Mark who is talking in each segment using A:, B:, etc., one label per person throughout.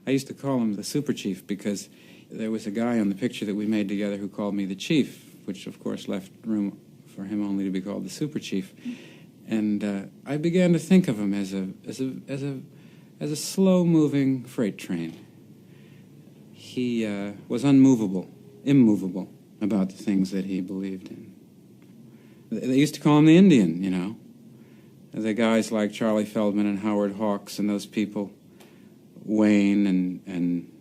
A: I used to call him the Super Chief because there was a guy on the picture that we made together who called me the Chief, which of course left room for him only to be called the Super Chief. And I began to think of him as a slow-moving freight train. He was immovable about the things that he believed in. They used to call him the Indian, you know. The guys like Charlie Feldman and Howard Hawks and those people, Wayne and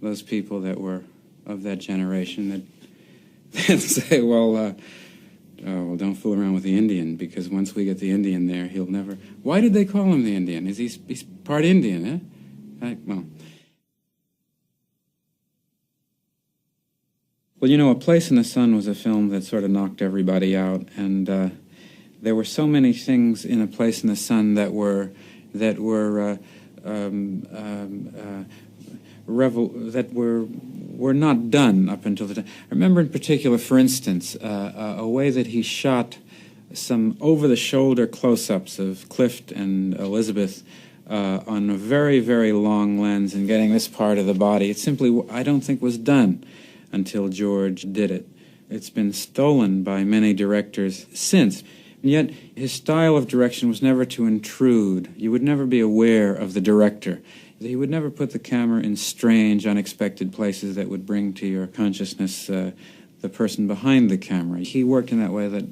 A: those people that were of that generation that say, well, don't fool around with the Indian, because once we get the Indian there, he'll never... Why did they call him the Indian? He's part Indian, eh? Well, you know, A Place in the Sun was a film that sort of knocked everybody out, and there were so many things in A Place in the Sun that were not done up until the time. I remember in particular, for instance, a way that he shot some over-the-shoulder close-ups of Clift and Elizabeth on a very, very long lens and getting this part of the body. It simply, I don't think, was done until George did it. It's been stolen by many directors since. And yet, his style of direction was never to intrude. You would never be aware of the director. He would never put the camera in strange, unexpected places that would bring to your consciousness the person behind the camera. He worked in that way that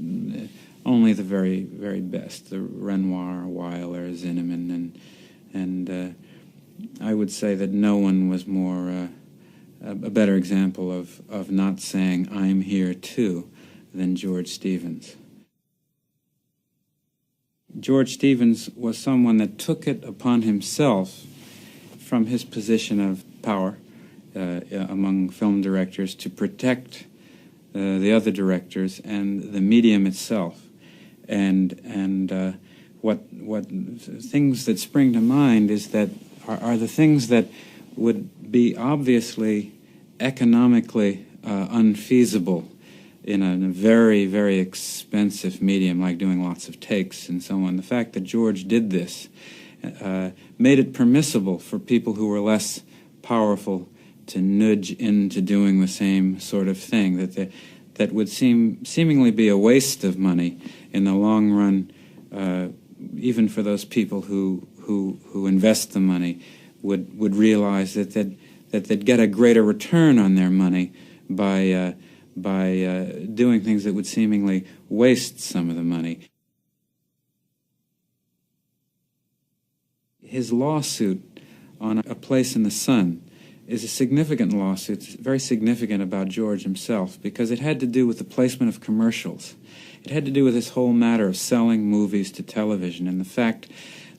A: only the very, very best, the Renoir, Weiler, Zinnemann, and I would say that no one was more a better example of not saying, "I'm here too," than George Stevens. George Stevens was someone that took it upon himself from his position of power among film directors to protect the other directors and the medium itself. And what things that spring to mind is that are the things that would be obviously economically unfeasible in a very, very expensive medium like doing lots of takes and so on. The fact that George did this made it permissible for people who were less powerful to nudge into doing the same sort of thing that would seemingly be a waste of money in the long run, even for those people who invest the money would realize that they'd get a greater return on their money by doing things that would seemingly waste some of the money. His lawsuit on A Place in the Sun is a significant lawsuit. It's very significant about George himself because it had to do with the placement of commercials. It had to do with this whole matter of selling movies to television and the fact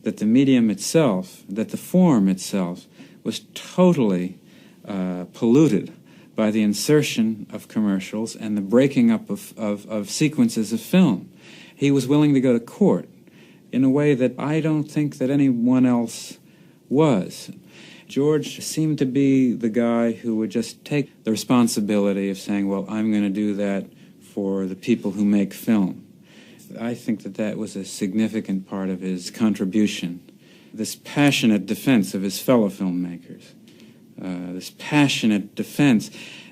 A: that the medium itself, that the form itself, was totally polluted by the insertion of commercials and the breaking up of sequences of film. He was willing to go to court in a way that I don't think that anyone else was. George seemed to be the guy who would just take the responsibility of saying, well, I'm going to do that for the people who make film. I think that was a significant part of his contribution, this passionate defense of his fellow filmmakers, this passionate defense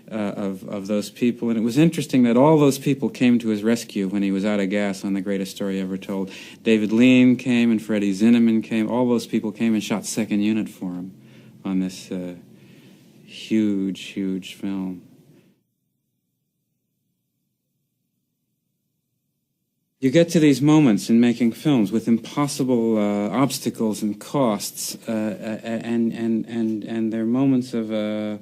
A: of those people. And it was interesting that all those people came to his rescue when he was out of gas on The Greatest Story Ever Told. David Lean came and Freddie Zinnemann came. All those people came and shot second unit for him on this huge, huge film. You get to these moments in making films with impossible obstacles and costs, and they're moments of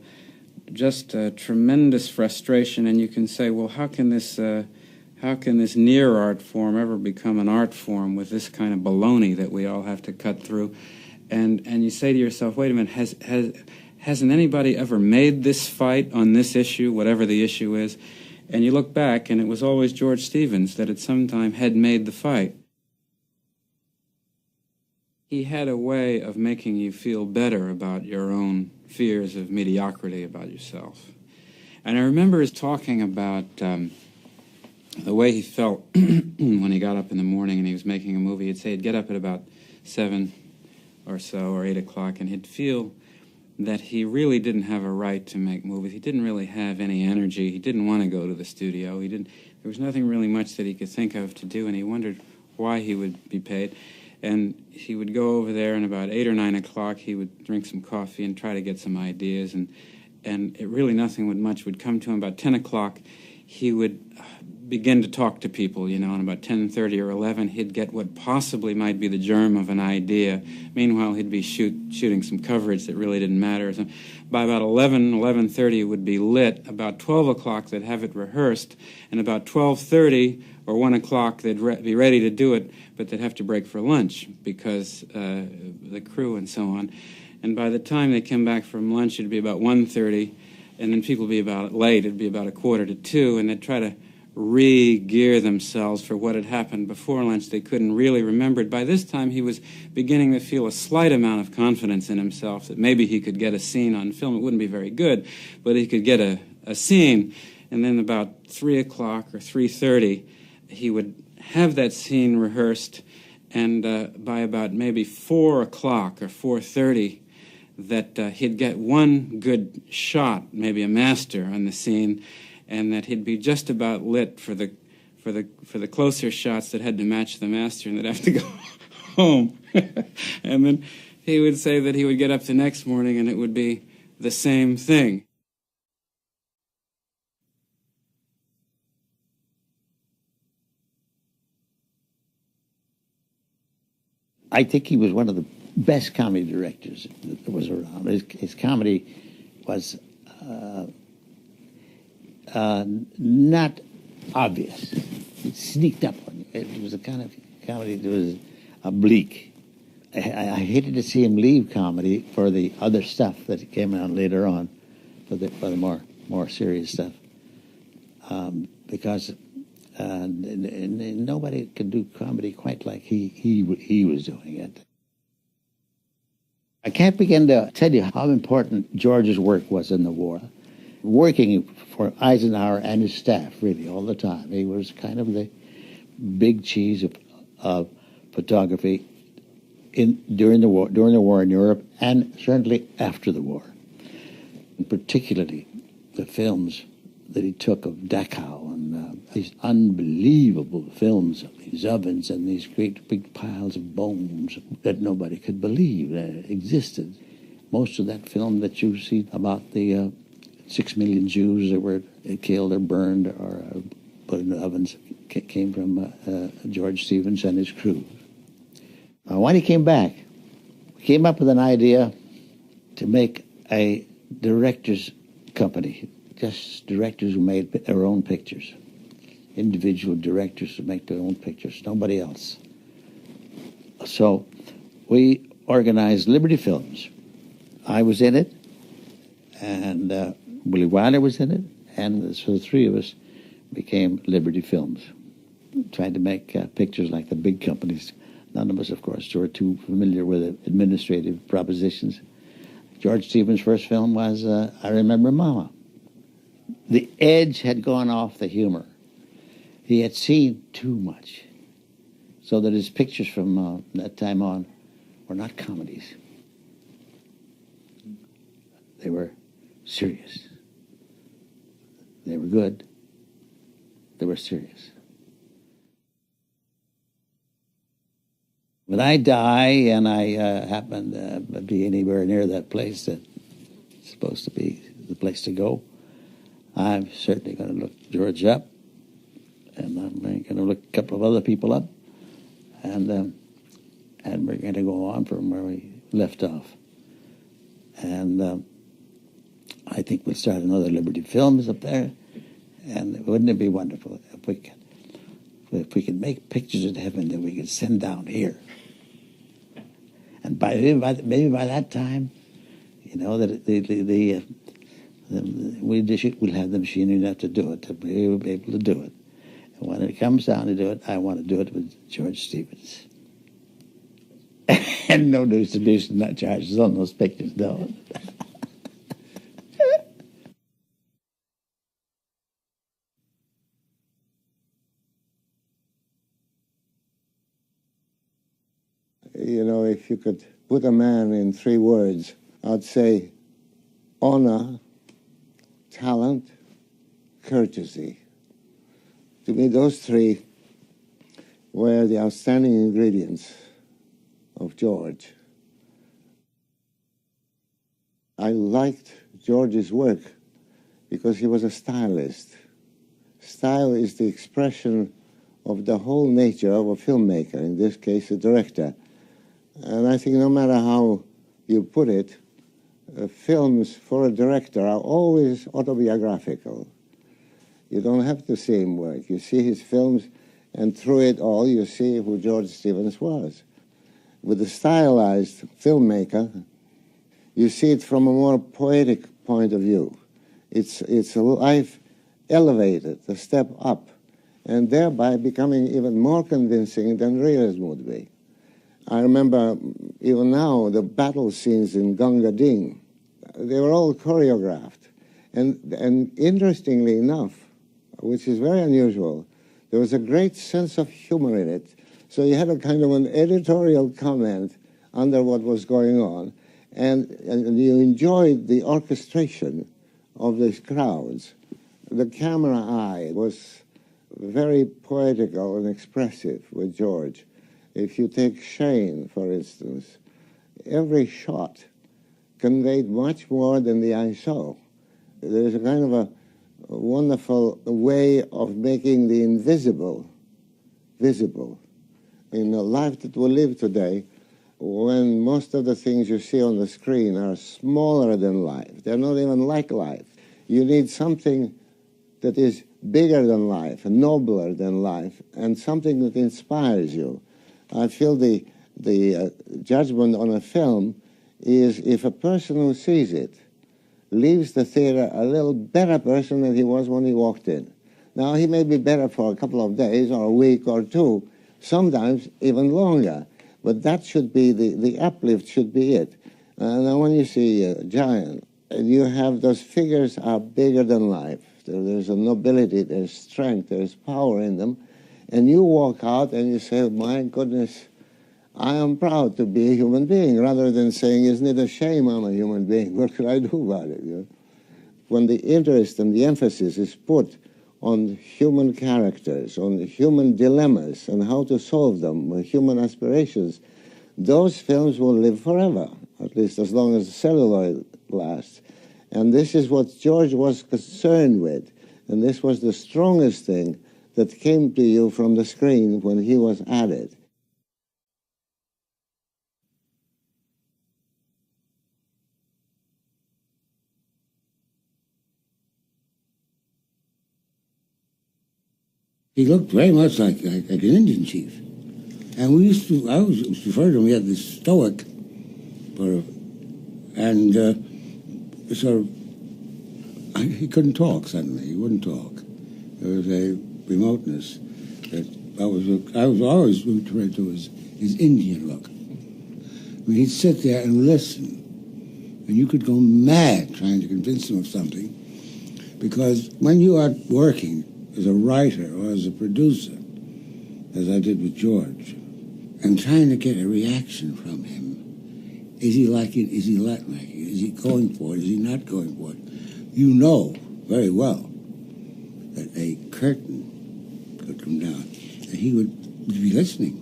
A: just tremendous frustration. And you can say, well, how can this near art form ever become an art form with this kind of baloney that we all have to cut through? And you say to yourself, wait a minute, hasn't anybody ever made this fight on this issue, whatever the issue is? And you look back, and it was always George Stevens that at some time had made the fight. He had a way of making you feel better about your own fears of mediocrity about yourself. And I remember his talking about the way he felt when he got up in the morning and he was making a movie. He'd say he'd get up at about 7 or so, or 8 o'clock, and he'd feel that he really didn't have a right to make movies. He didn't really have any energy. He didn't want to go to the studio. There was nothing really much that he could think of to do, and he wondered why he would be paid. And he would go over there, and about 8 or 9 o'clock, he would drink some coffee and try to get some ideas, and it really nothing much would come to him. About 10 o'clock, he would begin to talk to people, and about 10:30 or 11, he'd get what possibly might be the germ of an idea. Meanwhile, he'd be shooting some coverage that really didn't matter. So by about 11:30, it would be lit. About 12 o'clock, they'd have it rehearsed, and about 12:30 or 1 o'clock, they'd be ready to do it, but they'd have to break for lunch because the crew and so on. And by the time they came back from lunch, it'd be about 1:30, and then people would be about late. It'd be about 1:45, and they'd try to re-gear themselves for what had happened before lunch. They couldn't really remember it. By this time, he was beginning to feel a slight amount of confidence in himself that maybe he could get a scene on film. It wouldn't be very good, but he could get a scene. And then about 3 o'clock or 3:30, he would have that scene rehearsed, and by about maybe 4 o'clock or 4:30, that he'd get one good shot, maybe a master on the scene, and that he'd be just about lit for the closer shots that had to match the master, and they'd have to go home. And then he would say that he would get up the next morning and it would be the same thing.
B: I think he was one of the best comedy directors that was around. His comedy was not obvious. It sneaked up on you. It was a kind of comedy that was oblique. I hated to see him leave comedy for the other stuff that came out later on, for the more serious stuff, because nobody could do comedy quite like he was doing it. I can't begin to tell you how important George's work was in the war. Working for Eisenhower and his staff, really, all the time. He was kind of the big cheese of photography during the war in Europe, and certainly after the war. And particularly the films that he took of Dachau and these unbelievable films of these ovens and these great big piles of bones that nobody could believe existed. Most of that film that you see about the 6 million Jews that were killed or burned or put in the ovens came from George Stevens and his crew. When he came back, he came up with an idea to make a director's company, just directors who made their own pictures, individual directors who make their own pictures, nobody else. So we organized Liberty Films. I was in it, and Willie Wilder was in it, and so the three of us became Liberty Films, trying to make pictures like the big companies. None of us, of course, were too familiar with administrative propositions. George Stevens' first film was I Remember Mama. The edge had gone off the humor. He had seen too much, so that his pictures from that time on were not comedies. They were serious. They were good. They were serious. When I die and I happen to be anywhere near that place that's supposed to be the place to go, I'm certainly going to look George up, and I'm going to look a couple of other people up, and we're going to go on from where we left off. And I think we'll start another Liberty Films up there, and wouldn't it be wonderful if we could make pictures in heaven that we could send down here? And maybe by that time, that we'll have the machinery enough to do it, to be able to do it. And when it comes down to do it, I want to do it with George Stevens. And no distribution, not charges on those pictures, no.
C: If you could put a man in 3 words, I'd say honor, talent, courtesy. To me, those three were the outstanding ingredients of George. I liked George's work because he was a stylist. Style is the expression of the whole nature of a filmmaker, in this case a director. And I think no matter how you put it, films for a director are always autobiographical. You don't have to see him work. You see his films, and through it all you see who George Stevens was. With a stylized filmmaker, you see it from a more poetic point of view. It's a life elevated, a step up, and thereby becoming even more convincing than realism would be. I remember even now the battle scenes in Gunga Ding. They were all choreographed. And interestingly enough, which is very unusual, there was a great sense of humor in it. So you had a kind of an editorial comment under what was going on, and you enjoyed the orchestration of these crowds. The camera eye was very poetical and expressive with George. If you take Shane, for instance, every shot conveyed much more than the eye saw. There's a kind of a wonderful way of making the invisible visible. In the life that we live today, when most of the things you see on the screen are smaller than life, they're not even like life. You need something that is bigger than life, nobler than life, and something that inspires you. I feel the judgment on a film is if a person who sees it leaves the theater a little better person than he was when he walked in. Now, he may be better for a couple of days or a week or two, sometimes even longer, but that should be, the uplift should be it. Now, when you see a giant, you have those figures are bigger than life. There's a nobility, there's strength, there's power in them, and you walk out and you say, my goodness, I am proud to be a human being, rather than saying, isn't it a shame I'm a human being? What could I do about it? You know? When the interest and the emphasis is put on human characters, on human dilemmas, and how to solve them, human aspirations, those films will live forever, at least as long as the celluloid lasts. And this is what George was concerned with, and this was the strongest thing that came to you from the screen when he was at it.
D: He looked very much like an Indian chief. And I used to refer to him, he had this stoic, and sort of, he couldn't talk suddenly, he wouldn't talk. There was a remoteness that I was always referred to as his Indian look. I mean, he'd sit there and listen, and you could go mad trying to convince him of something, because when you are working as a writer or as a producer, as I did with George, and trying to get a reaction from him, is he liking it, is he not liking it, is he going for it, is he not going for it? You know very well that a curtain could come down, and he would be listening.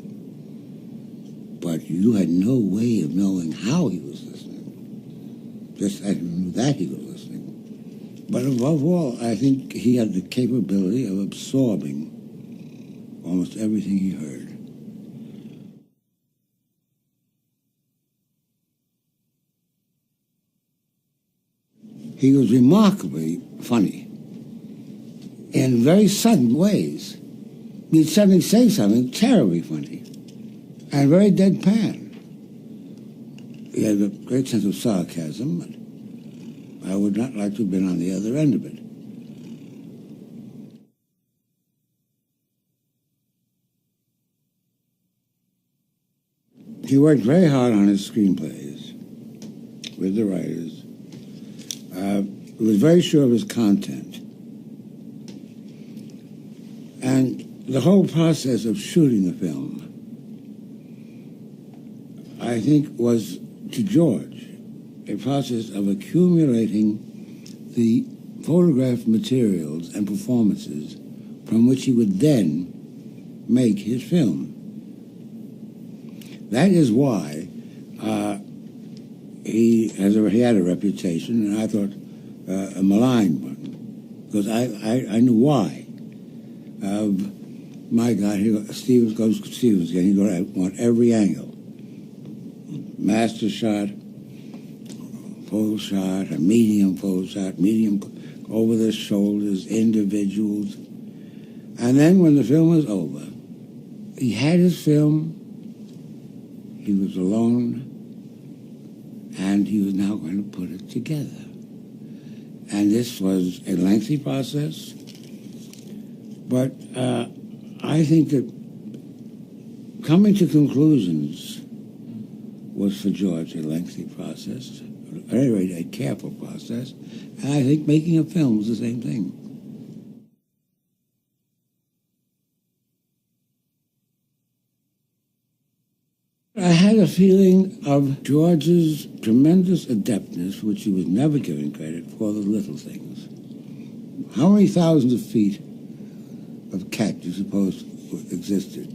D: But you had no way of knowing how he was listening. Just I knew that he was listening. But above all, I think he had the capability of absorbing almost everything he heard. He was remarkably funny in very sudden ways. He'd suddenly say something terribly funny and very deadpan. He had a great sense of sarcasm, and I would not like to have been on the other end of it. He worked very hard on his screenplays with the writers. He was very sure of his content. And the whole process of shooting the film, I think, was, to George, a process of accumulating the photograph materials and performances from which he would then make his film. That is why he had a reputation, and I thought a malign one, because I knew why. My God, Stevens again. He goes, I want every angle. Master shot, full shot, a medium full shot, medium over the shoulders, individuals. And then when the film was over, he had his film, he was alone, and he was now going to put it together. And this was a lengthy process, but I think that coming to conclusions was for George a lengthy process, at any rate a careful process, and I think making a film was the same thing. I had a feeling of George's tremendous adeptness, which he was never given credit for, the little things. How many thousands of feet of cat do you suppose existed?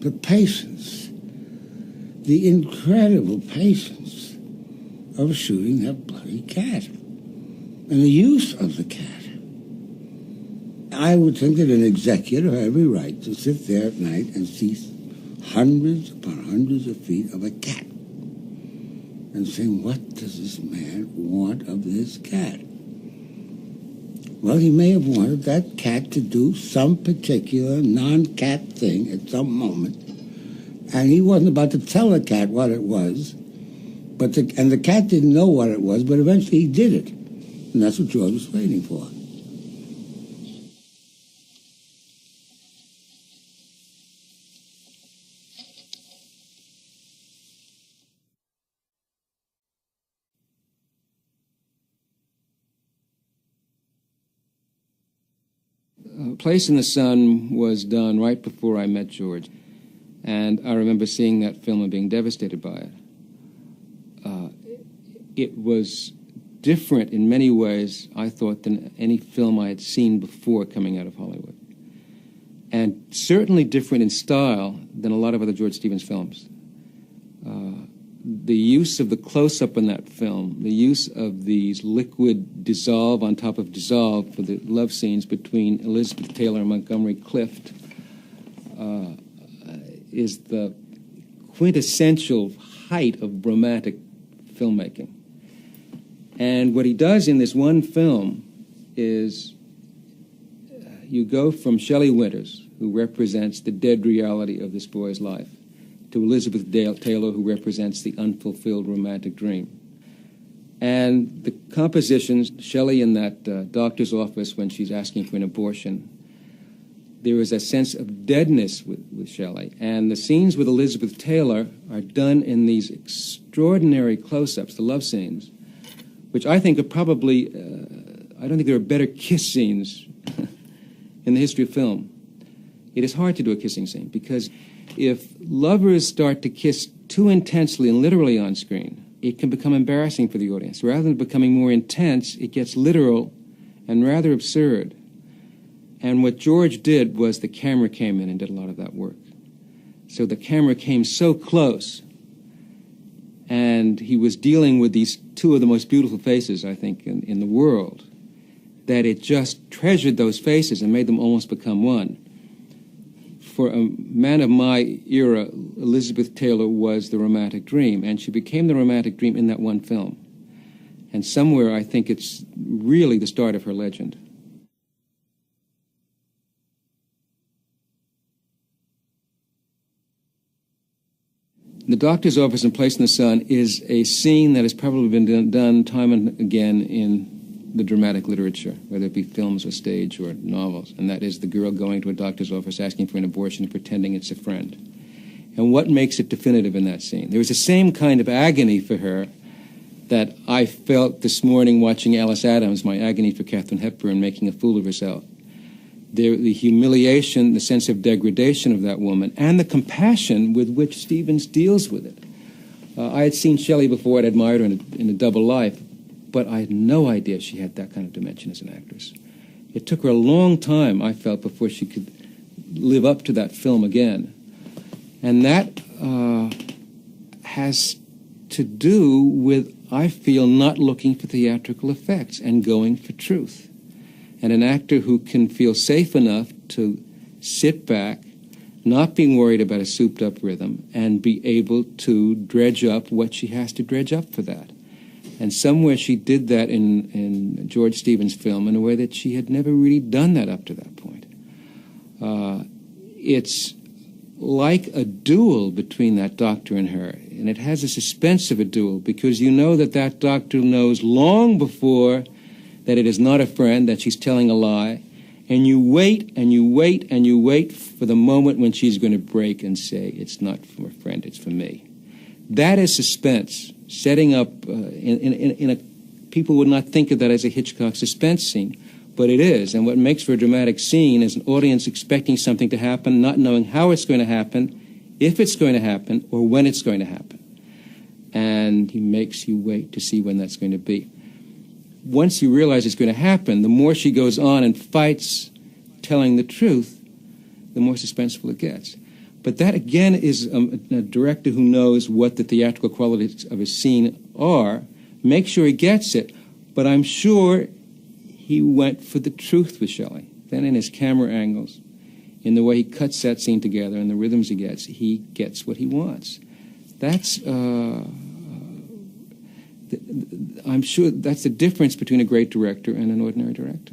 D: The patience, the incredible patience of shooting that bloody cat, and the use of the cat. I would think that an executive had every right to sit there at night and see hundreds upon hundreds of feet of a cat and saying, what does this man want of this cat? Well, he may have wanted that cat to do some particular non-cat thing at some moment, and he wasn't about to tell the cat what it was, and the cat didn't know what it was, but eventually he did it, and that's what George was waiting for.
E: Place in the Sun was done right before I met George, and I remember seeing that film and being devastated by it. It was different in many ways, I thought, than any film I had seen before coming out of Hollywood, and certainly different in style than a lot of other George Stevens films. The use of the close-up in that film, the use of these liquid dissolve on top of dissolve for the love scenes between Elizabeth Taylor and Montgomery Clift is the quintessential height of romantic filmmaking. And what he does in this one film is you go from Shelley Winters, who represents the dead reality of this boy's life, to Elizabeth Taylor, who represents the unfulfilled romantic dream. And the compositions, Shelley in that doctor's office when she's asking for an abortion, there is a sense of deadness with Shelley. And the scenes with Elizabeth Taylor are done in these extraordinary close-ups, the love scenes, which I think are probably, I don't think there are better kiss scenes in the history of film. It is hard to do a kissing scene because if lovers start to kiss too intensely and literally on screen, it can become embarrassing for the audience. Rather than becoming more intense, it gets literal and rather absurd. And what George did was the camera came in and did a lot of that work. So the camera came so close, and he was dealing with these two of the most beautiful faces, I think, in the world, that it just treasured those faces and made them almost become one. For a man of my era, Elizabeth Taylor was the romantic dream, and she became the romantic dream in that one film. And somewhere I think it's really the start of her legend. The doctor's office in Place in the Sun is a scene that has probably been done time and again in the dramatic literature, whether it be films or stage or novels, and that is the girl going to a doctor's office asking for an abortion and pretending it's a friend. And what makes it definitive in that scene? There was the same kind of agony for her that I felt this morning watching Alice Adams, my agony for Katharine Hepburn making a fool of herself. The humiliation, the sense of degradation of that woman, and the compassion with which Stevens deals with it. I had seen Shelley before, I'd admired her in a Double Life, but I had no idea she had that kind of dimension as an actress. It took her a long time, I felt, before she could live up to that film again. And that has to do with, I feel, not looking for theatrical effects and going for truth. And an actor who can feel safe enough to sit back, not being worried about a souped-up rhythm, and be able to dredge up what she has to dredge up for that. And somewhere she did that in George Stevens' film in a way that she had never really done that up to that point. It's like a duel between that doctor and her, and it has a suspense of a duel, because you know that that doctor knows long before that it is not a friend, that she's telling a lie, and you wait and you wait and you wait for the moment when she's going to break and say, it's not for a friend, it's for me. That is suspense, setting up in a... People would not think of that as a Hitchcock suspense scene, but it is. And what makes for a dramatic scene is an audience expecting something to happen, not knowing how it's going to happen, if it's going to happen, or when it's going to happen. And he makes you wait to see when that's going to be. Once you realize it's going to happen, the more she goes on and fights telling the truth, the more suspenseful it gets. But that, again, is a director who knows what the theatrical qualities of his scene are, make sure he gets it, but I'm sure he went for the truth with Shelley. Then in his camera angles, in the way he cuts that scene together and the rhythms he gets what he wants. That's... I'm sure that's the difference between a great director and an ordinary director.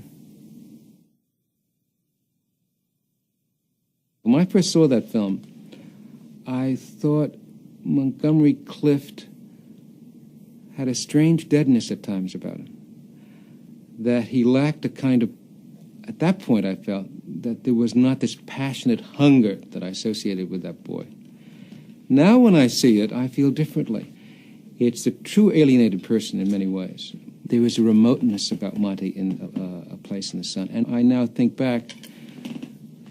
E: When I first saw that film, I thought Montgomery Clift had a strange deadness at times about him. That he lacked a kind of, at that point I felt, that there was not this passionate hunger that I associated with that boy. Now when I see it, I feel differently. It's a true alienated person in many ways. There is a remoteness about Monty in A Place in the Sun. And I now think back,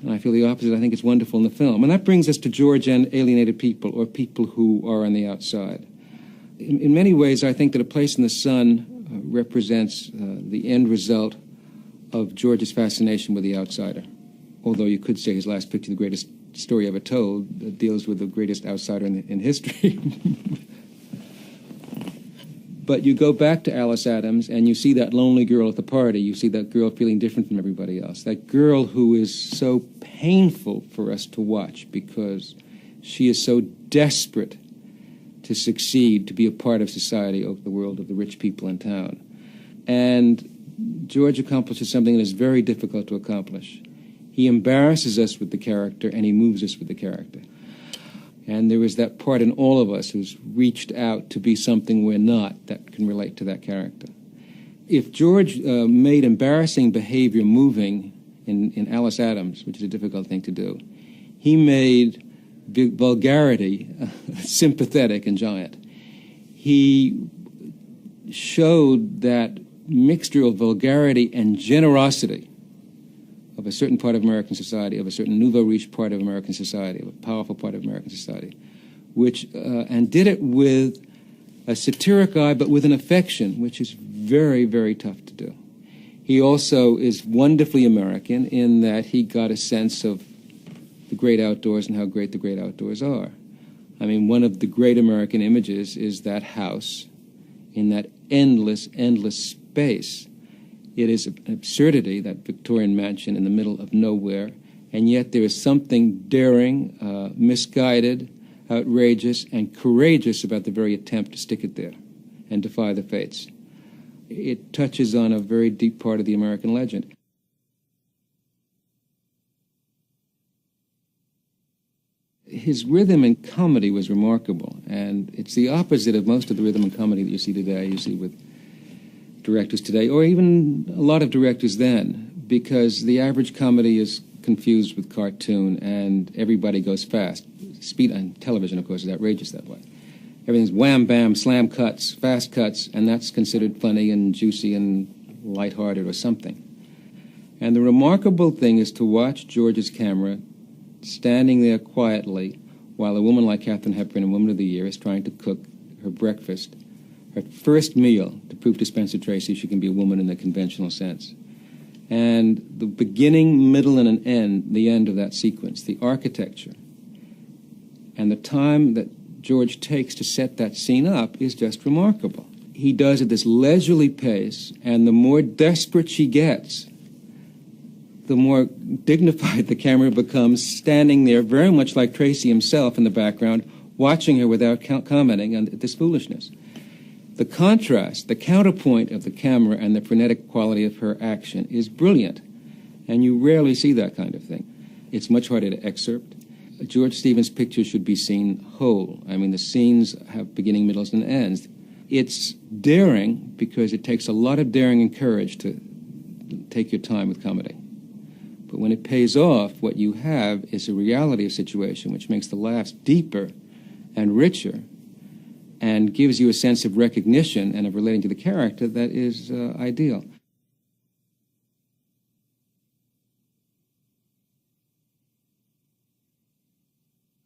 E: and I feel the opposite. I think it's wonderful in the film. And that brings us to George and alienated people, or people who are on the outside. In many ways, I think that A Place in the Sun represents the end result of George's fascination with the outsider. Although you could say his last picture, the greatest story ever told, deals with the greatest outsider in history. But you go back to Alice Adams, and you see that lonely girl at the party. You see that girl feeling different from everybody else. That girl who is so painful for us to watch because she is so desperate to succeed, to be a part of society, of the world, of the rich people in town. And George accomplishes something that is very difficult to accomplish. He embarrasses us with the character, and he moves us with the character. And there is that part in all of us who's reached out to be something we're not that can relate to that character. If George made embarrassing behavior moving in Alice Adams, which is a difficult thing to do, he made vulgarity sympathetic and giant. He showed that mixture of vulgarity and generosity of a certain part of American society, of a certain nouveau riche part of American society, of a powerful part of American society, which and did it with a satiric eye, but with an affection, which is very, very tough to do. He also is wonderfully American in that he got a sense of the great outdoors and how great the great outdoors are. I mean, one of the great American images is that house in that endless, endless space. It is an absurdity, that Victorian mansion in the middle of nowhere, and yet there is something daring, misguided, outrageous, and courageous about the very attempt to stick it there and defy the fates. It touches on a very deep part of the American legend. His rhythm and comedy was remarkable, and it's the opposite of most of the rhythm and comedy that you see today, you see with directors today, or even a lot of directors then, because the average comedy is confused with cartoon, and everybody goes fast. Speed on television, of course, is outrageous that way. Everything's wham, bam, slam cuts, fast cuts, and that's considered funny and juicy and lighthearted or something. And the remarkable thing is to watch George's camera standing there quietly while a woman like Katharine Hepburn in Woman of the Year is trying to cook her breakfast, her first meal, to prove to Spencer Tracy she can be a woman in the conventional sense. And the beginning, middle, and an end, the end of that sequence, the architecture, and the time that George takes to set that scene up is just remarkable. He does at this leisurely pace, and the more desperate she gets, the more dignified the camera becomes, standing there very much like Tracy himself in the background, watching her without commenting on this foolishness. The contrast, the counterpoint of the camera and the frenetic quality of her action is brilliant, and you rarely see that kind of thing. It's much harder to excerpt. George Stevens' pictures should be seen whole. I mean, the scenes have beginning, middles, and ends. It's daring because it takes a lot of daring and courage to take your time with comedy. But when it pays off, what you have is a reality of situation which makes the laughs deeper and richer and gives you a sense of recognition and of relating to the character that is ideal.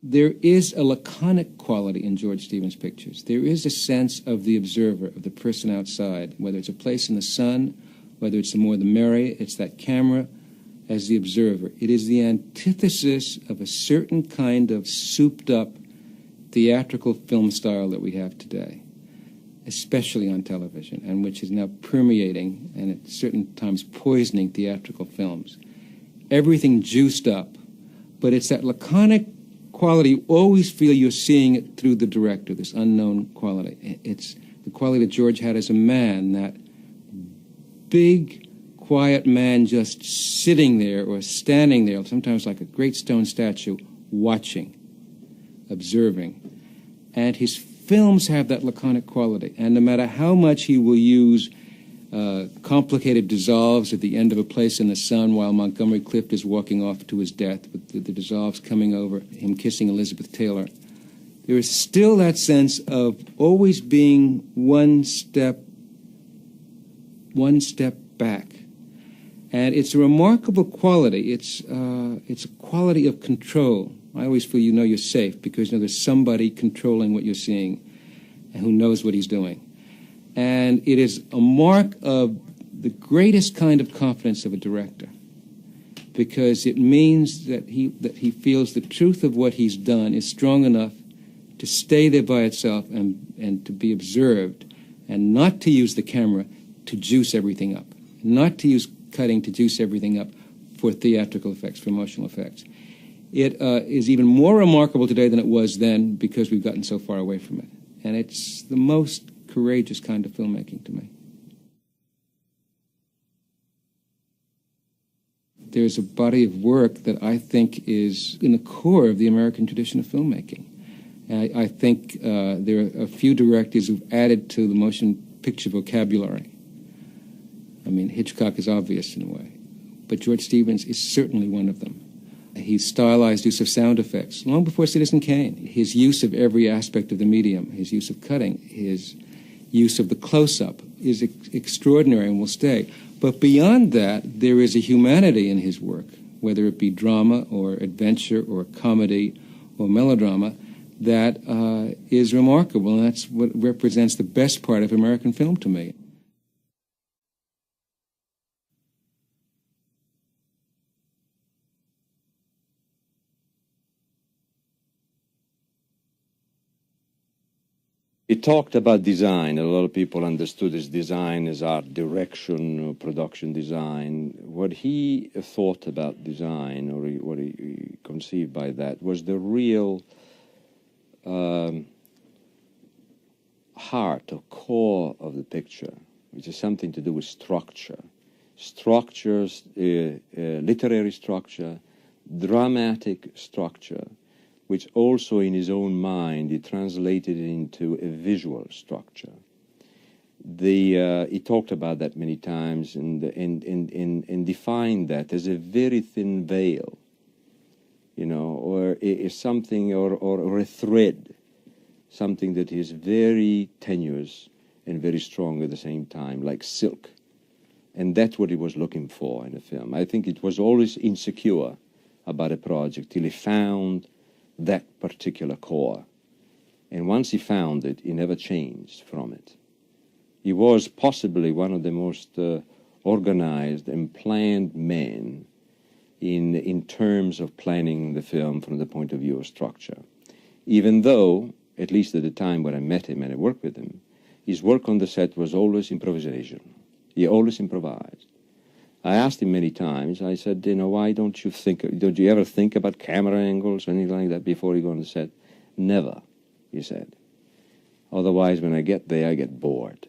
E: There is a laconic quality in George Stevens' pictures. There is a sense of the observer, of the person outside, whether it's a place in the sun, whether it's the more the merry, it's that camera as the observer. It is the antithesis of a certain kind of souped-up theatrical film style that we have today, especially on television, and which is now permeating and at certain times poisoning theatrical films. Everything juiced up, but it's that laconic quality. You always feel you're seeing it through the director, this unknown quality. It's the quality that George had as a man, that big, quiet man just sitting there or standing there, sometimes like a great stone statue, watching, observing. And his films have that laconic quality. And no matter how much he will use complicated dissolves at the end of A Place in the Sun while Montgomery Clift is walking off to his death, with the dissolves coming over, him kissing Elizabeth Taylor, there is still that sense of always being one step back. And it's a remarkable quality. It's a quality of control. I always feel you know you're safe because you know there's somebody controlling what you're seeing and who knows what he's doing. And it is a mark of the greatest kind of confidence of a director, because it means that he feels the truth of what he's done is strong enough to stay there by itself and to be observed, and not to use the camera to juice everything up, not to use cutting to juice everything up for theatrical effects, for emotional effects. It is even more remarkable today than it was then because we've gotten so far away from it. And it's the most courageous kind of filmmaking to me. There's a body of work that I think is in the core of the American tradition of filmmaking. I think there are a few directors who've added to the motion picture vocabulary. I mean, Hitchcock is obvious in a way, but George Stevens is certainly one of them. His stylized use of sound effects, long before Citizen Kane, his use of every aspect of the medium, his use of cutting, his use of the close-up is extraordinary and will stay. But beyond that, there is a humanity in his work, whether it be drama or adventure or comedy or melodrama, that is remarkable, and that's what represents the best part of American film to me.
F: He talked about design. A lot of people understood his design as art direction, production design. What he thought about design, or what he conceived by that, was the real heart or core of the picture, which is something to do with structure. Structures, literary structure, dramatic structure, which also in his own mind he translated it into a visual structure. He talked about that many times and defined that as a very thin veil, you know, or something, or a thread, something that is very tenuous and very strong at the same time, like silk. And that's what he was looking for in a film. I think it was always insecure about a project till he found that particular core. And once he found it, he never changed from it. He was possibly one of the most organized and planned men in terms of planning the film from the point of view of structure. Even though, at least at the time when I met him and I worked with him, his work on the set was always improvisation. He always improvised. I asked him many times, I said, why don't you ever think about camera angles or anything like that before you go on the set? Never, he said. Otherwise, when I get there, I get bored.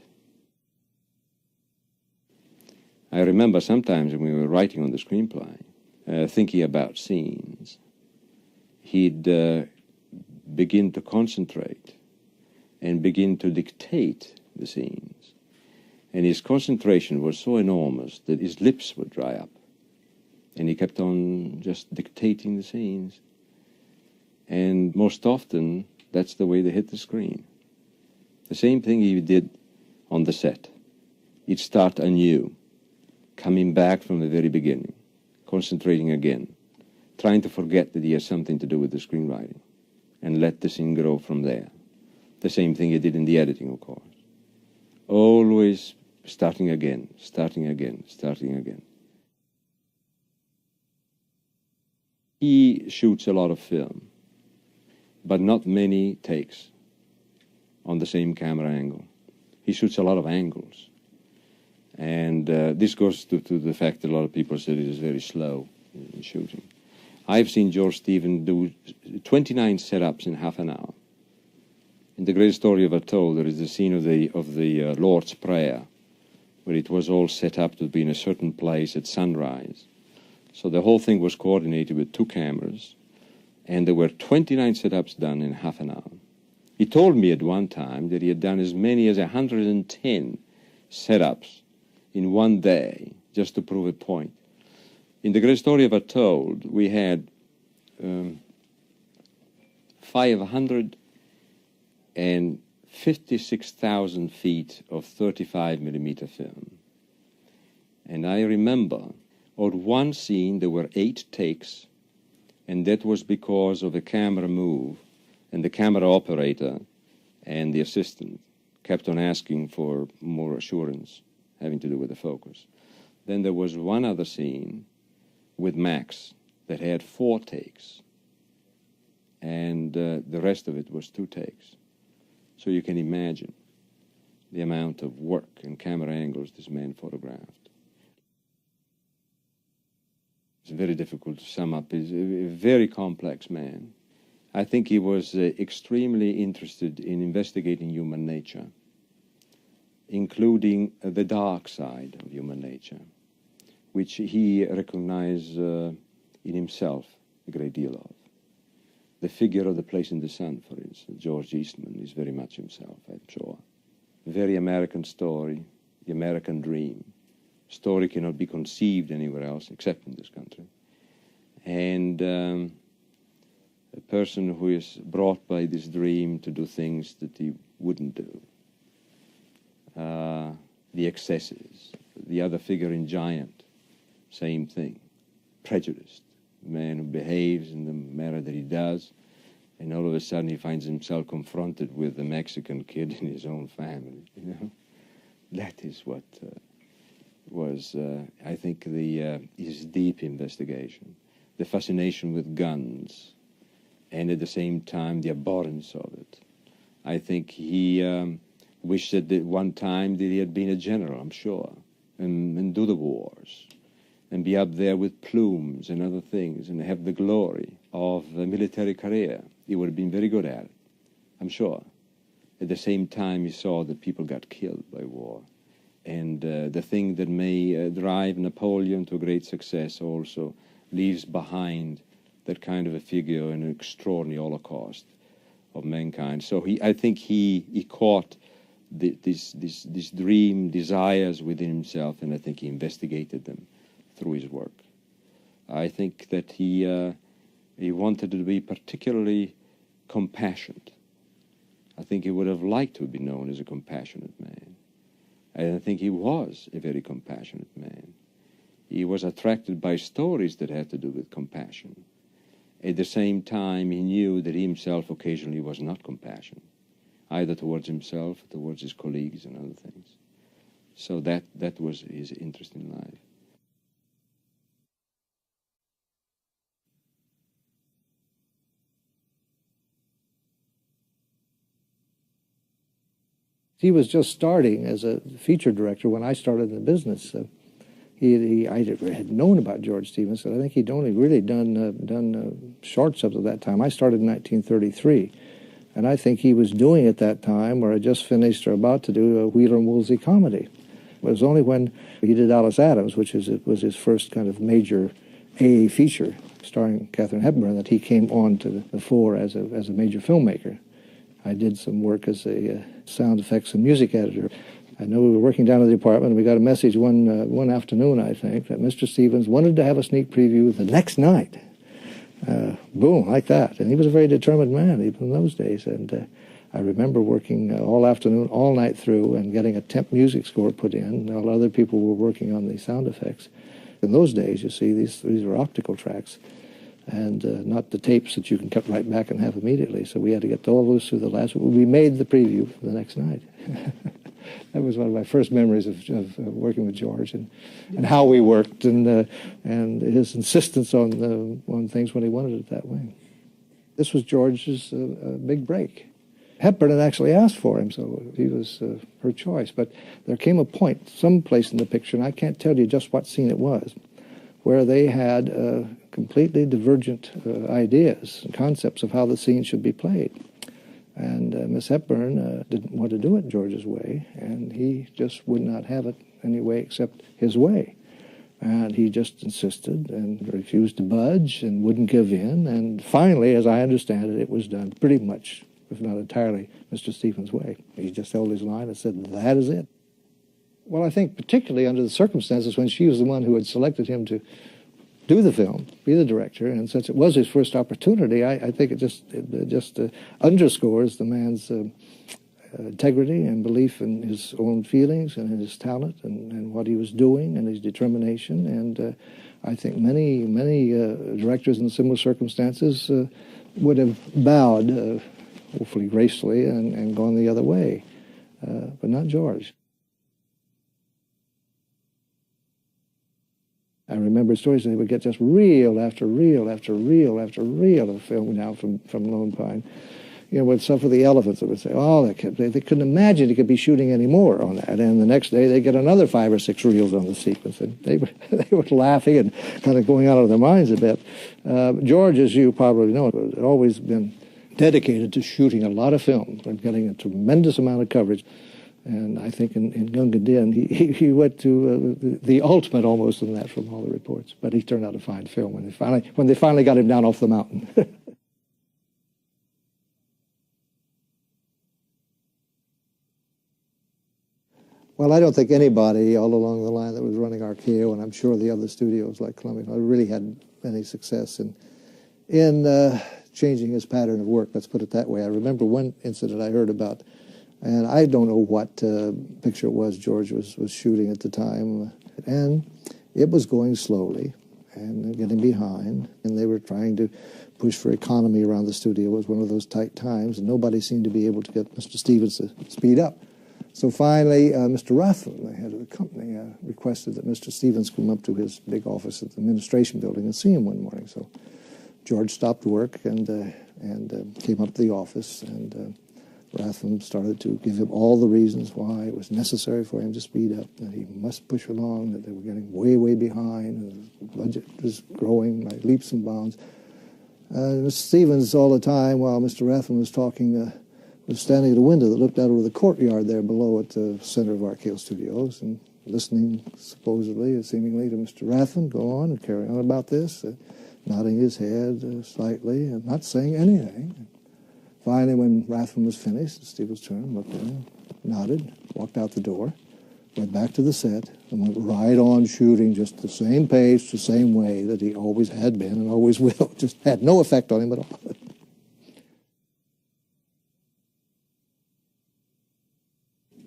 F: I remember sometimes when we were writing on the screenplay, thinking about scenes, he'd begin to concentrate and begin to dictate the scenes. And his concentration was so enormous that his lips would dry up. And he kept on just dictating the scenes. And most often, that's the way they hit the screen. The same thing he did on the set. He'd start anew, coming back from the very beginning, concentrating again, trying to forget that he has something to do with the screenwriting, and let the scene grow from there. The same thing he did in the editing, of course. Always starting again, starting again, starting again. He shoots a lot of film, but not many takes on the same camera angle. He shoots a lot of angles. And this goes to the fact that a lot of people said it is very slow in shooting. I've seen George Stephen do 29 setups in half an hour. In The Great Story Ever Told, there is the scene of the Lord's Prayer, where it was all set up to be in a certain place at sunrise. So the whole thing was coordinated with 2 cameras, and there were 29 setups done in half an hour. He told me at one time that he had done as many as 110 setups in one day, just to prove a point. In The Great Story Ever Told, we had 556,000 feet of 35 millimeter film. And I remember on one scene there were 8 takes, and that was because of a camera move, and the camera operator and the assistant kept on asking for more assurance having to do with the focus. Then there was one other scene with Max that had 4 takes, and the rest of it was 2 takes. So you can imagine the amount of work and camera angles this man photographed. It's very difficult to sum up. He's a very complex man. I think he was extremely interested in investigating human nature, including the dark side of human nature, which he recognized in himself a great deal of. The figure of The Place in the Sun, for instance, George Eastman, is very much himself, I'm sure. A very American story, the American dream. Story cannot be conceived anywhere else except in this country. And a person who is brought by this dream to do things that he wouldn't do. The excesses. The other figure in Giant, same thing. Prejudiced. A man who behaves in the manner that he does, and all of a sudden he finds himself confronted with the Mexican kid in his own family, you know. That is what was, I think, his deep investigation. The fascination with guns, and at the same time the abhorrence of it. I think he wished that at one time that he had been a general, I'm sure, and do the wars, and be up there with plumes and other things, and have the glory of a military career. He would have been very good at it, I'm sure. At the same time, he saw that people got killed by war. And the thing that may drive Napoleon to great success also leaves behind that kind of a figure in an extraordinary holocaust of mankind. So I think he caught this dream, desires within himself, and I think he investigated them through his work. I think that he wanted to be particularly compassionate. I think he would have liked to be known as a compassionate man. And I think he was a very compassionate man. He was attracted by stories that had to do with compassion. At the same time, he knew that he himself occasionally was not compassionate, either towards himself, towards his colleagues and other things. So that was his interest in life.
G: He was just starting as a feature director when I started in the business. I had known about George Stevens, but I think he'd only really done shorts up to that time. I started in 1933, and I think he was doing at that time, or had just finished or about to do, a Wheeler and Woolsey comedy. It was only when he did Alice Adams, which was his first kind of major AA feature, starring Katharine Hepburn, that he came on to the fore as a major filmmaker. I did some work as a sound effects and music editor. I know we were working down at the apartment, and we got a message one afternoon, I think, that Mr. Stevens wanted to have a sneak preview the next night. Boom, like that. And he was a very determined man, even in those days. And I remember working all afternoon, all night through, and getting a temp music score put in, while other people were working on the sound effects. In those days, you see, these were optical tracks, and not the tapes that you can cut right back and have immediately. So we had to get all those through the last. We made the preview for the next night. That was one of my first memories of working with George, and how we worked, and his insistence on things when he wanted it that way. This was George's big break. Hepburn had actually asked for him, so he was her choice. But there came a point, someplace in the picture, and I can't tell you just what scene it was, where they had completely divergent ideas and concepts of how the scene should be played. And Miss Hepburn didn't want to do it George's way, and he just would not have it any way except his way. And he just insisted and refused to budge and wouldn't give in. And finally, as I understand it, it was done pretty much, if not entirely, Mr. Stevens' way. He just held his line and said, that is it. Well, I think particularly under the circumstances when she was the one who had selected him to do the film, be the director, and since it was his first opportunity, I think it just underscores the man's integrity and belief in his own feelings and in his talent and what he was doing and his determination. And I think many directors in similar circumstances would have bowed, hopefully gracefully, and gone the other way, but not George. I remember stories that they would get just reel after reel after reel after reel of film now from Lone Pine. You know, with stuff with the elephants, they would say, oh, they couldn't imagine he could be shooting any more on that. And the next day they'd get another 5 or 6 reels on the sequence. And they were laughing and kind of going out of their minds a bit. George, as you probably know, had always been dedicated to shooting a lot of film and getting a tremendous amount of coverage. And I think in Gunga Din, he went to the ultimate almost in that from all the reports. But he turned out a fine film when they finally got him down off the mountain. Well, I don't think anybody all along the line that was running RKO, and I'm sure the other studios like Columbia, really had any success in changing his pattern of work. Let's put it that way. I remember one incident I heard about. And I don't know what picture it was George was shooting at the time. And it was going slowly and getting behind. And they were trying to push for economy around the studio. It was one of those tight times. And nobody seemed to be able to get Mr. Stevens to speed up. So finally, Mr. Rathman, the head of the company, requested that Mr. Stevens come up to his big office at the administration building and see him one morning. So George stopped work and came up to the office, and Rathman started to give him all the reasons why it was necessary for him to speed up, that he must push along, that they were getting way, way behind, and the budget was growing by leaps and bounds. Mr. Stevens, all the time, while Mr. Rathman was talking, was standing at a window that looked out over the courtyard there below at the center of RKO Studios and listening, supposedly, seemingly, to Mr. Rathman go on and carry on about this, nodding his head slightly and not saying anything. Finally, when Rathman was finished, Stevens turned, looked at him, nodded, walked out the door, went back to the set, and went right on shooting just the same pace, the same way that he always had been and always will. Just had no effect on him at all.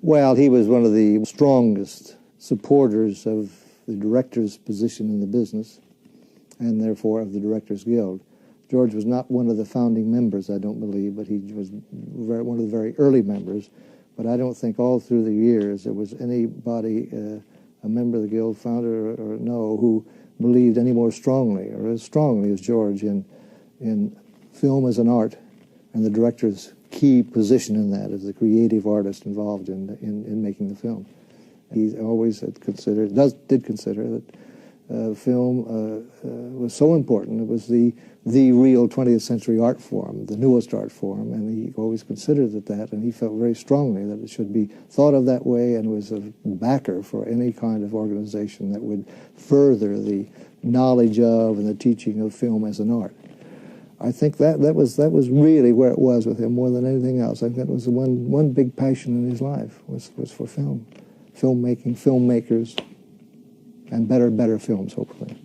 G: Well, he was one of the strongest supporters of the director's position in the business, and therefore of the Directors Guild. George was not one of the founding members, I don't believe, but he was one of the very early members. But I don't think all through the years there was anybody, a member of the Guild, founder or no, who believed any more strongly or as strongly as George in film as an art and the director's key position in that as the creative artist involved in making the film. He always did consider that film was so important. It was the real 20th century art form, the newest art form, and he always considered it that, and he felt very strongly that it should be thought of that way and was a backer for any kind of organization that would further the knowledge of and the teaching of film as an art. I think that was really where it was with him more than anything else. I think that was the one big passion in his life was for film, filmmaking, filmmakers, and better films, hopefully.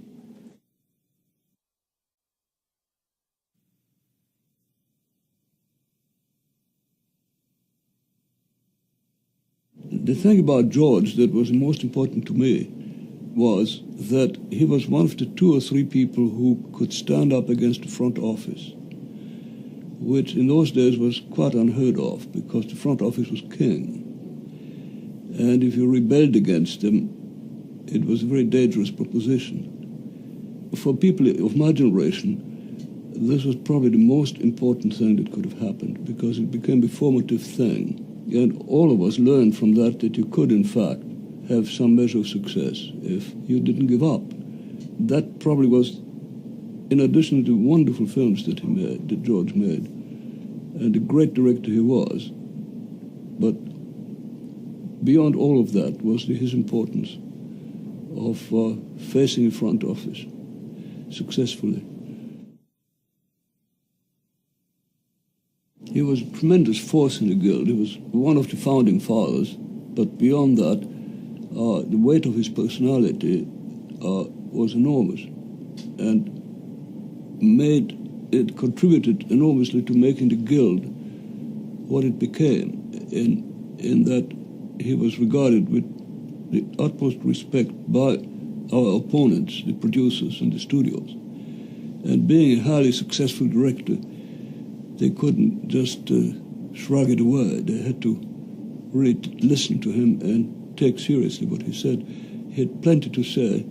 H: The thing about George that was most important to me was that he was one of the 2 or 3 people who could stand up against the front office, which in those days was quite unheard of because the front office was king. And if you rebelled against them, it was a very dangerous proposition. For people of my generation, this was probably the most important thing that could have happened because it became a formative thing. And all of us learned from that you could, in fact, have some measure of success if you didn't give up. That probably was, in addition to the wonderful films that George made, and the great director he was, but beyond all of that was his importance of facing the front office successfully. He was a tremendous force in the Guild. He was one of the founding fathers, but beyond that, the weight of his personality was enormous and contributed enormously to making the Guild what it became, in that he was regarded with the utmost respect by our opponents, the producers and the studios. And being a highly successful director, they couldn't just shrug it away. They had to really listen to him and take seriously what he said. He had plenty to say,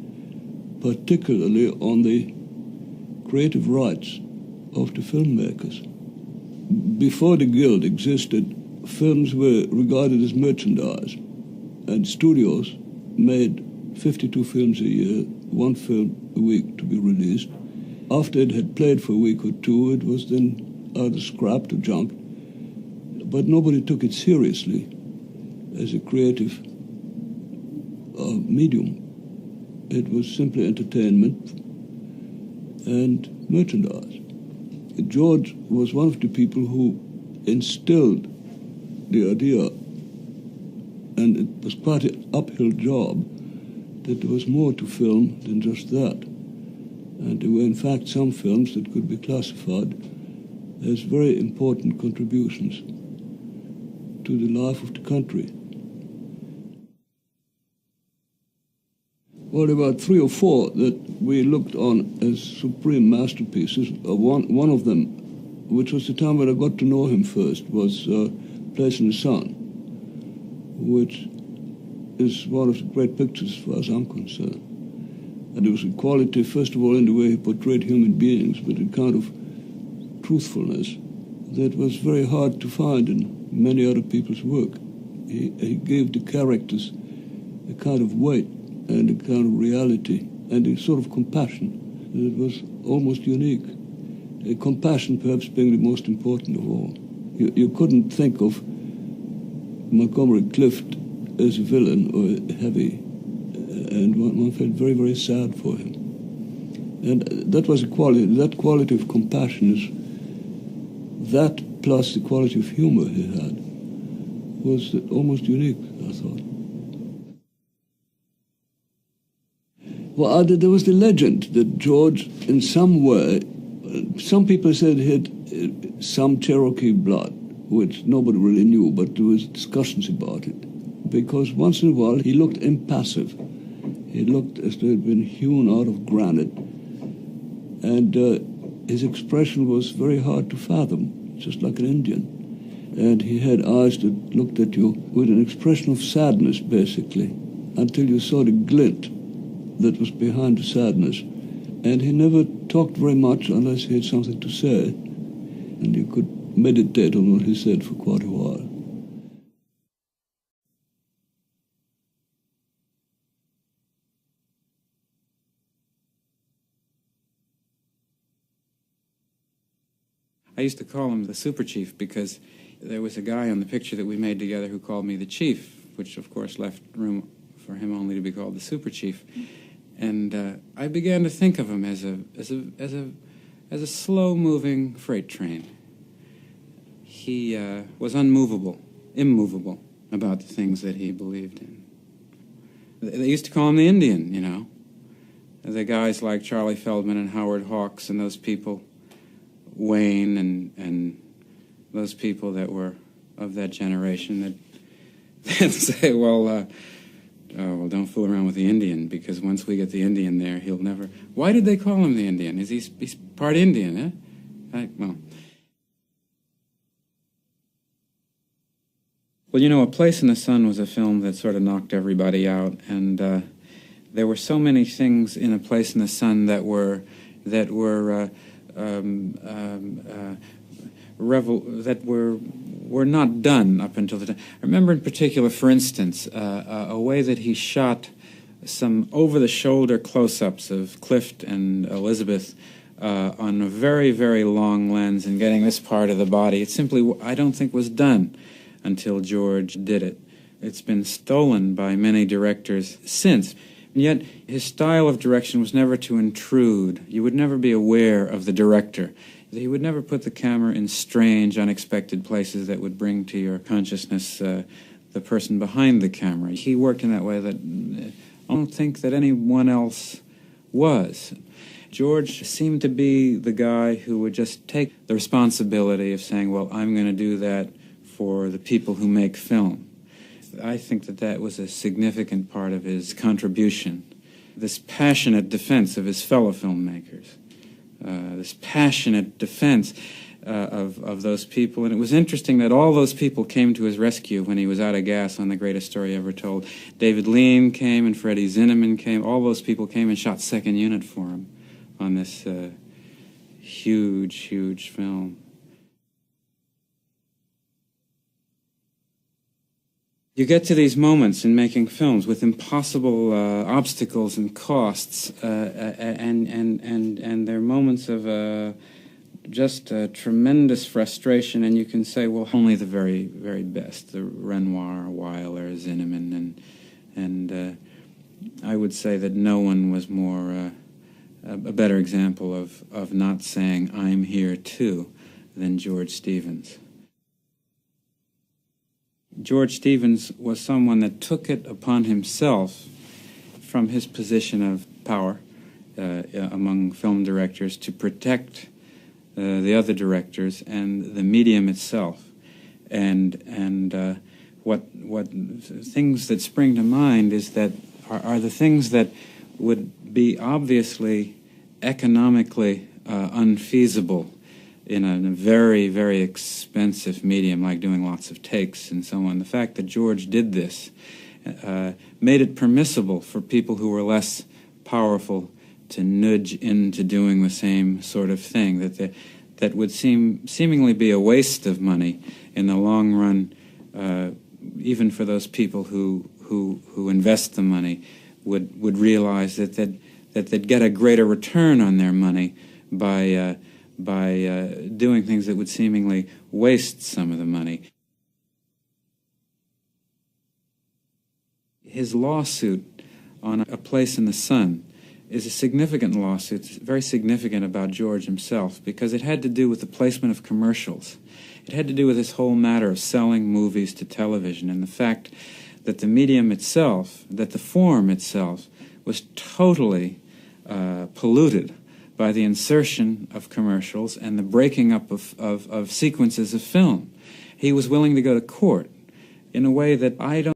H: particularly on the creative rights of the filmmakers. Before the Guild existed, films were regarded as merchandise, and studios made 52 films a year, 1 film a week to be released. After it had played for a week or 2, it was then either scrapped or junked, but nobody took it seriously as a creative medium. It was simply entertainment and merchandise. George was one of the people who instilled the idea, and it was quite an uphill job, that there was more to film than just that. And there were in fact some films that could be classified as very important contributions to the life of the country. Well, there were 3 or 4 that we looked on as supreme masterpieces. One of them, which was the time when I got to know him first, was Place in the Sun, which is one of the great pictures as far as I'm concerned. And it was a quality, first of all, in the way he portrayed human beings, but a kind of truthfulness that was very hard to find in many other people's work. He gave the characters a kind of weight and a kind of reality and a sort of compassion that was almost unique. A compassion perhaps being the most important of all. You couldn't think of Montgomery Clift as a villain or heavy, and one felt very, very sad for him. And that was a quality, that quality of compassion is, that plus the quality of humor he had was almost unique, I thought. Well, there was the legend that George, in some way, some people said he had some Cherokee blood, which nobody really knew, but there was discussions about it. Because once in a while he looked impassive. He looked as though he had been hewn out of granite. And his expression was very hard to fathom, just like an Indian. And he had eyes that looked at you with an expression of sadness, basically, until you saw the glint that was behind the sadness. And he never talked very much unless he had something to say, and you could meditate on what he said for quite a while.
A: I used to call him the super chief because there was a guy on the picture that we made together who called me the chief, which of course left room for him only to be called the super chief. And I began to think of him as a slow-moving freight train. He was immovable about the things that he believed in. They used to call him the Indian, you know. The guys like Charlie Feldman and Howard Hawks and those people, Wayne and those people that were of that generation that say, well, don't fool around with the Indian, because once we get the Indian there, he'll never... Why did they call him the Indian? He's part Indian, eh? Well, you know, A Place in the Sun was a film that sort of knocked everybody out, and there were so many things in A Place in the Sun that were not done up until the time. I remember in particular, for instance, a way that he shot some over-the-shoulder close-ups of Clift and Elizabeth on a very, very long lens and getting this part of the body. It simply, I don't think, was done until George did it. It's been stolen by many directors since. And yet, his style of direction was never to intrude. You would never be aware of the director. He would never put the camera in strange, unexpected places that would bring to your consciousness the person behind the camera. He worked in that way that I don't think that anyone else was. George seemed to be the guy who would just take the responsibility of saying, well, I'm going to do that for the people who make film. I think that that was a significant part of his contribution. This passionate defense of his fellow filmmakers. This passionate defense of those people. And it was interesting that all those people came to his rescue when he was out of gas on The Greatest Story Ever Told. David Lean came and Freddie Zinnemann came. All those people came and shot second unit for him on this huge, huge film. You get to these moments in making films with impossible obstacles and costs, and they're moments of just tremendous frustration, and you can say, well, only the very, very best, the Renoir, Weiler, Zinnemann, and I would say that no one was more a better example of not saying, I'm here too, than George Stevens. George Stevens was someone that took it upon himself from his position of power among film directors to protect the other directors and the medium itself. And what things that spring to mind is that are the things that would be obviously economically unfeasible in a very, very expensive medium like doing lots of takes and so on. The fact that George did this made it permissible for people who were less powerful to nudge into doing the same sort of thing, that would seemingly be a waste of money in the long run, even for those people who invest the money, would realize that they'd get a greater return on their money by doing things that would seemingly waste some of the money. His lawsuit on A Place in the Sun is a significant lawsuit. It's very significant about George himself because it had to do with the placement of commercials. It had to do with this whole matter of selling movies to television and the fact that the medium itself, that the form itself, was totally polluted by the insertion of commercials and the breaking up of sequences of film. He was willing to go to court in a way that I don't